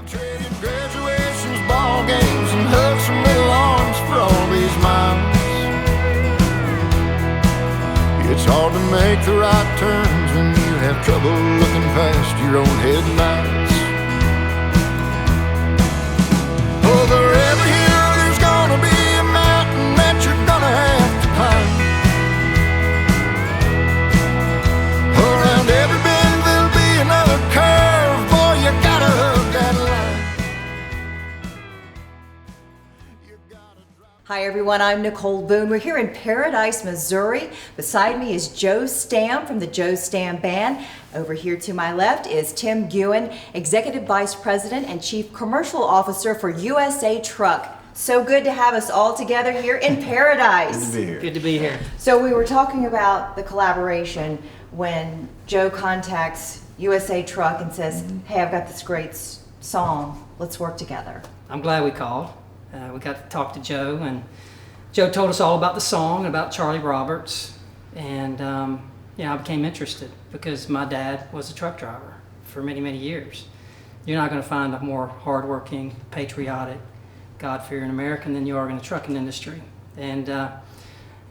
Traded graduations, ball games, and hugs from little arms for all these miles. It's hard to make the right turns when you have trouble looking past your own headlights. Over every hill there's gonna be a mountain that you're gonna have to climb. Around every bend there'll be another curve. Boy, you gotta hug that line. Hi everyone, I'm Nicole Boone. We're here in Paradise, Missouri. Beside me is Joe Stamm from the Joe Stamm Band. Over here to my left is Tim Guin, Executive Vice President and Chief Commercial Officer for USA Truck. So good to have us all together here in Paradise. Good to be here. Good to be here. So we were talking about the collaboration when Joe contacts USA Truck and says, hey, I've got this great song, let's work together. I'm glad we called. We got to talk to Joe, and Joe told us all about the song, about Charlie Roberts, and I became interested because my dad was a truck driver for many, many years. You're not going to find a more hardworking, patriotic, God-fearing American than you are in the trucking industry. And,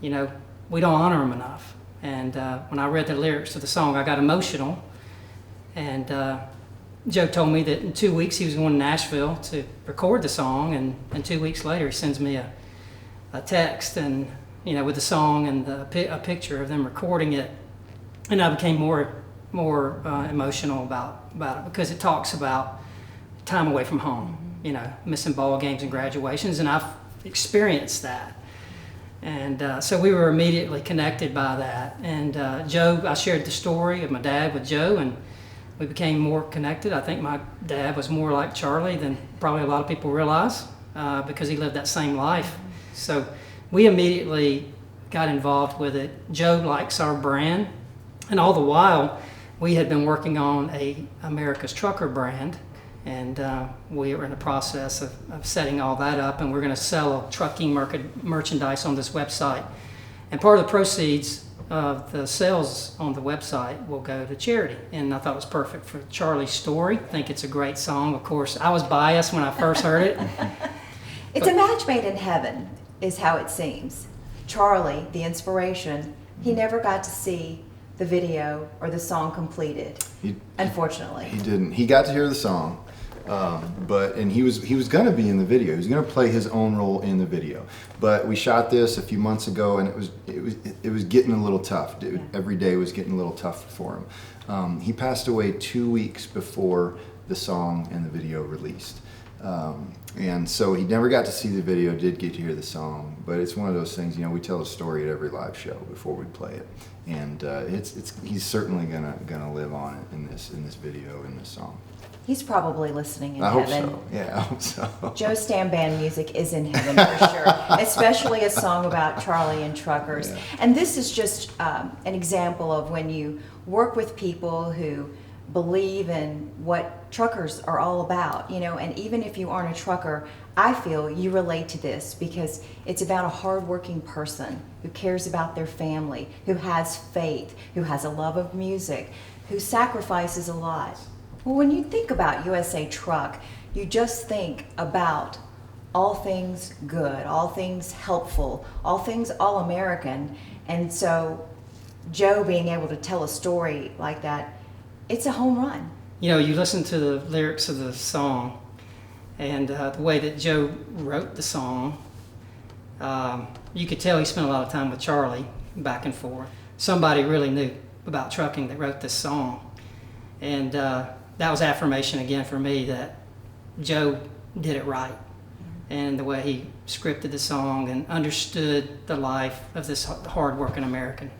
we don't honor him enough. And when I read the lyrics to the song, I got emotional. And Joe told me that in 2 weeks he was going to Nashville to record the song, and 2 weeks later he sends me a text and with the song and a picture of them recording it, and I became more emotional about it because it talks about time away from home, missing ball games and graduations, and I've experienced that, and so we were immediately connected by that. And Joe, I shared the story of my dad with Joe, and we became more connected. I think my dad was more like Charlie than probably a lot of people realize because he lived that same life. So we immediately got involved with it. Joe likes our brand, and all the while we had been working on a America's Trucker brand, and we were in the process of setting all that up, and we're going to sell trucking merchandise on this website. And part of the proceeds of the sales on the website will go to charity, and I thought it was perfect for Charlie's story. I think it's a great song. Of course, I was biased when I first heard it. It's a match made in heaven, is how it seems. Charlie, the inspiration, he never got to see the video or the song completed, unfortunately. He didn't. He got to hear the song, but he was going to be in the video. He was going to play his own role in the video. But we shot this a few months ago, and it was getting a little tough. Every day was getting a little tough for him. He passed away 2 weeks before the song and the video released. And so he never got to see the video, did get to hear the song, but it's one of those things, we tell a story at every live show before we play it. And he's certainly gonna live on it in this video, in this song. He's probably listening in I heaven. hope so. Yeah, I hope so. Joe Stamm Band music is in heaven for sure, especially a song about Charlie and truckers. Yeah. And this is just an example of when you work with people who believe in what truckers are all about, and even if you aren't a trucker, I feel you relate to this because it's about a hardworking person who cares about their family, who has faith, who has a love of music, who sacrifices a lot. Well, when you think about USA Truck, you just think about all things good, all things helpful, all things all-American. And so Joe being able to tell a story like that, it's a home run. You listen to the lyrics of the song, and the way that Joe wrote the song, you could tell he spent a lot of time with Charlie, back and forth. Somebody really knew about trucking that wrote this song. And that was affirmation again for me that Joe did it right. And the way he scripted the song and understood the life of this hard-working American.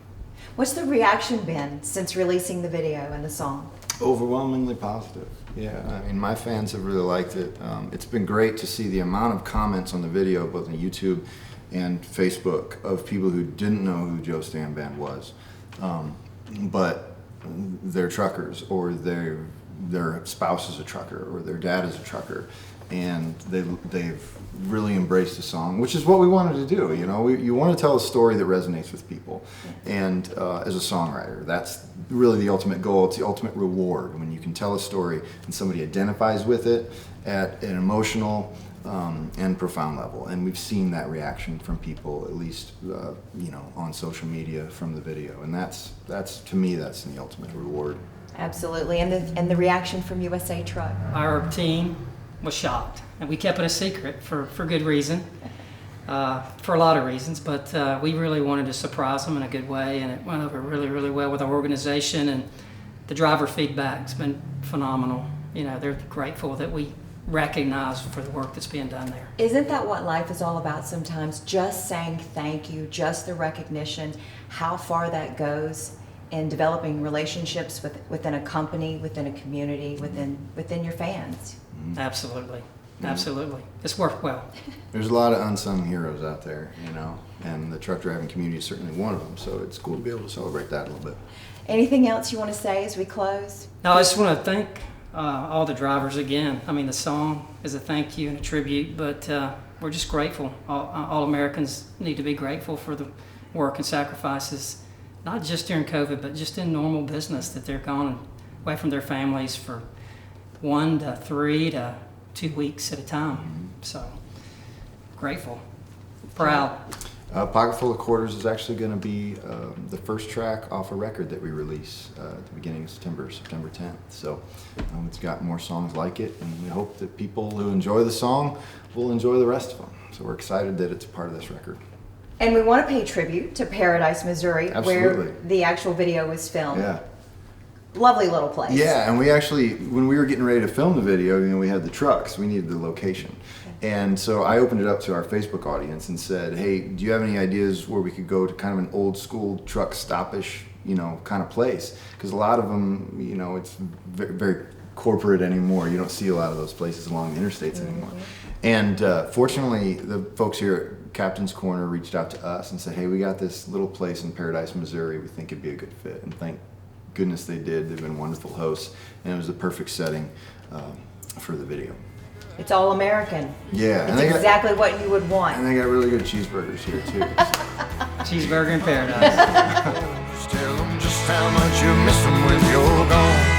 What's the reaction been since releasing the video and the song? Overwhelmingly positive. Yeah, I mean, my fans have really liked it. It's been great to see the amount of comments on the video, both on YouTube and Facebook, of people who didn't know who Joe Stamm Band was, but they're truckers, or their spouse is a trucker, or their dad is a trucker, and they've really embraced the song, which is what we wanted to do. You know, you want to tell a story that resonates with people, and as a songwriter, that's really the ultimate goal. It's the ultimate reward when you can tell a story and somebody identifies with it at an emotional and profound level. And we've seen that reaction from people, at least you know, on social media from the video, and that's to me, that's the ultimate reward. Absolutely, and the reaction from USA Truck. Our team was shocked, and we kept it a secret for good reason, for a lot of reasons, but we really wanted to surprise them in a good way, and it went over really, really well with our organization, and the driver feedback's been phenomenal. You know, they're grateful that we recognize for the work that's being done there. Isn't that what life is all about sometimes? Just saying thank you, just the recognition, how far that goes in developing relationships within a company, within a community, within your fans. Absolutely. Absolutely. It's worked well. There's a lot of unsung heroes out there, you know, and the truck driving community is certainly one of them, so it's cool to be able to celebrate that a little bit. Anything else you want to say as we close? No, I just want to thank all the drivers again. I mean, the song is a thank you and a tribute, but we're just grateful. All Americans need to be grateful for the work and sacrifices, not just during COVID, but just in normal business, that they're gone away from their families for 1 to 3 to 2 weeks at a time. So grateful, proud. Pocketful of Quarters is actually going to be the first track off a record that we release at the beginning of September 10th. So it's got more songs like it, and we hope that people who enjoy the song will enjoy the rest of them. So we're excited that it's a part of this record. And we want to pay tribute to Paradise, Missouri, Absolutely. where the actual video was filmed. Yeah. Lovely little place. Yeah, and we actually, when we were getting ready to film the video, you know, we had the trucks, we needed the location. And so I opened it up to our Facebook audience and said, hey, do you have any ideas where we could go to kind of an old school truck stoppish, you know, kind of place? Because a lot of them, you know, it's very, very corporate anymore. You don't see a lot of those places along the interstates anymore. And fortunately, the folks here at Captain's Corner reached out to us and said, hey, we got this little place in Paradise, Missouri. We think it'd be a good fit. And thank goodness they did. They've been wonderful hosts, and it was the perfect setting for the video. It's all American. Yeah, It's exactly what you would want. And they got really good cheeseburgers here too. Cheeseburger in Paradise. Just tell them just how much you miss them when you're gone.